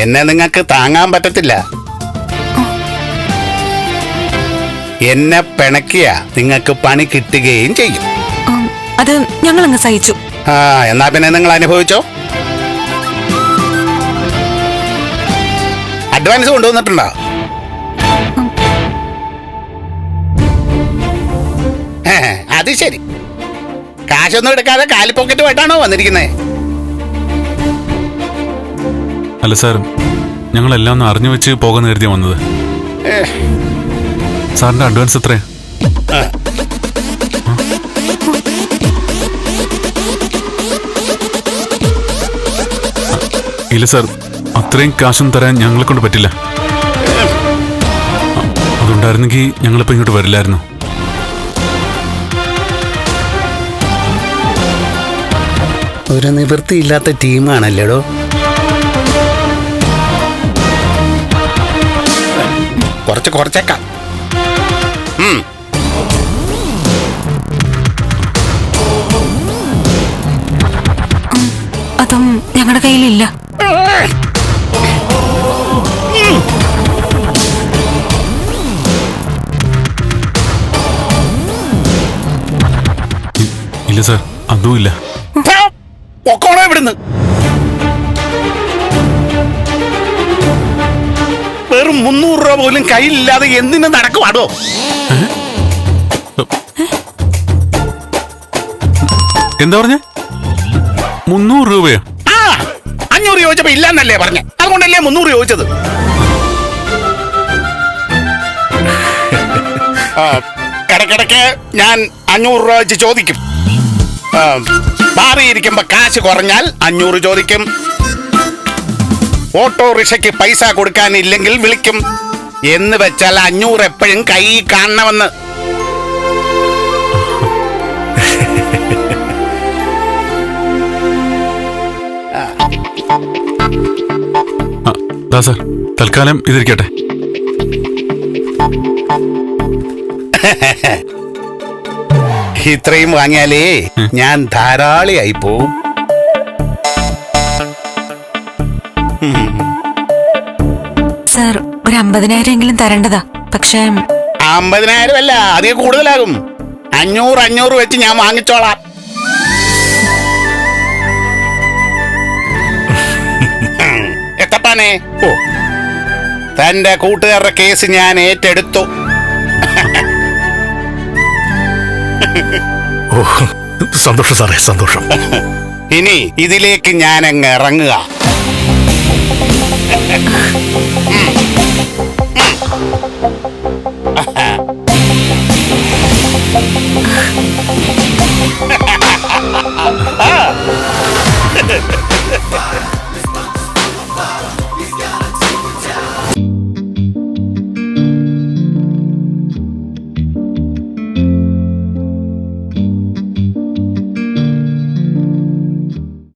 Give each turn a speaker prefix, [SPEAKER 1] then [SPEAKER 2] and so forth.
[SPEAKER 1] എന്നെ നിങ്ങൾക്ക് താങ്ങാൻ പറ്റത്തില്ല. എന്നെ പിണക്കിയ നിങ്ങൾക്ക് പണി കിട്ടുകയും ചെയ്യും.
[SPEAKER 2] അത് ഞങ്ങൾ അങ്ങ് സഹിച്ചു.
[SPEAKER 1] എന്നാ പിന്നെ നിങ്ങൾ അനുഭവിച്ചോ. അഡ്വാൻസ് കൊണ്ടുവന്നിട്ടുണ്ടോ? അത് ശരി. കാശൊന്നും എടുക്കാതെ കാലി പോക്കറ്റുമായിട്ടാണോ വന്നിരിക്കുന്നത്?
[SPEAKER 3] അല്ല സാർ, ഞങ്ങളെല്ലാം ഒന്ന് അറിഞ്ഞു വെച്ച് പോകാൻ കരുതിയ വന്നത്. സാറിന്റെ അഡ്വാൻസ് എത്രയാ? ഇല്ല സാർ, അത്രയും കാശൊന്നും തരാൻ ഞങ്ങളെ കൊണ്ട് പറ്റില്ല. അതുണ്ടായിരുന്നെങ്കിൽ ഞങ്ങളിപ്പോ ഇങ്ങോട്ട് വരില്ലായിരുന്നു.
[SPEAKER 1] ഒരു നിവൃത്തിയില്ലാത്ത ടീമാണല്ലേടോ. കുറച്ചേക്കാം.
[SPEAKER 2] അതും ഞങ്ങളുടെ കയ്യിലില്ല.
[SPEAKER 3] ഇല്ല സാർ, അതും ഇല്ല.
[SPEAKER 1] പൊക്കോണോ ഇവിടുന്ന്. വെറും 300 രൂപ പോലും കയ്യിലില്ലാതെ എന്തിനു നടക്കുവാടോ?
[SPEAKER 3] എന്താ പറഞ്ഞ? 300 രൂപയോ?
[SPEAKER 1] 500 ചോദിച്ചപ്പോ ഇല്ലെന്നല്ലേ പറഞ്ഞ, അതുകൊണ്ടല്ലേ 300 ചോദിച്ചത്. ഇടയ്ക്കിടയ്ക്ക് ഞാൻ 500 രൂപ വെച്ച് ചോദിക്കും. മാറിയിരിക്കുമ്പോ കാശ് കുറഞ്ഞാൽ 500 ചോദിക്കും. ഓട്ടോറിക്ഷയ്ക്ക് പൈസ കൊടുക്കാനില്ലെങ്കിൽ വിളിക്കും. എന്ന് വെച്ചാൽ 500 എപ്പോഴും കൈ കാണണമെന്ന്.
[SPEAKER 3] സാർ, തൽക്കാലം ഇതിരിക്കട്ടെ.
[SPEAKER 1] ഇത്രയും വാങ്ങിയാലേ ഞാൻ ധാരാളിയായി പോവും.
[SPEAKER 2] സാർ, ഒരു 50,000 എങ്കിലും തരേണ്ടതാ. പക്ഷേ
[SPEAKER 1] 50,000 അല്ല, അതിൽ കൂടുതലാകും. 500 വെച്ച് ഞാൻ വാങ്ങിച്ചോളാം. എത്തപ്പാനെ, തന്റെ കൂട്ടുകാരുടെ കേസ് ഞാൻ ഏറ്റെടുത്തു.
[SPEAKER 4] സന്തോഷം സാറേ, സന്തോഷം.
[SPEAKER 1] ഇനി ഇതിലേക്ക് ഞാൻ അങ്ങ് ഇറങ്ങുക.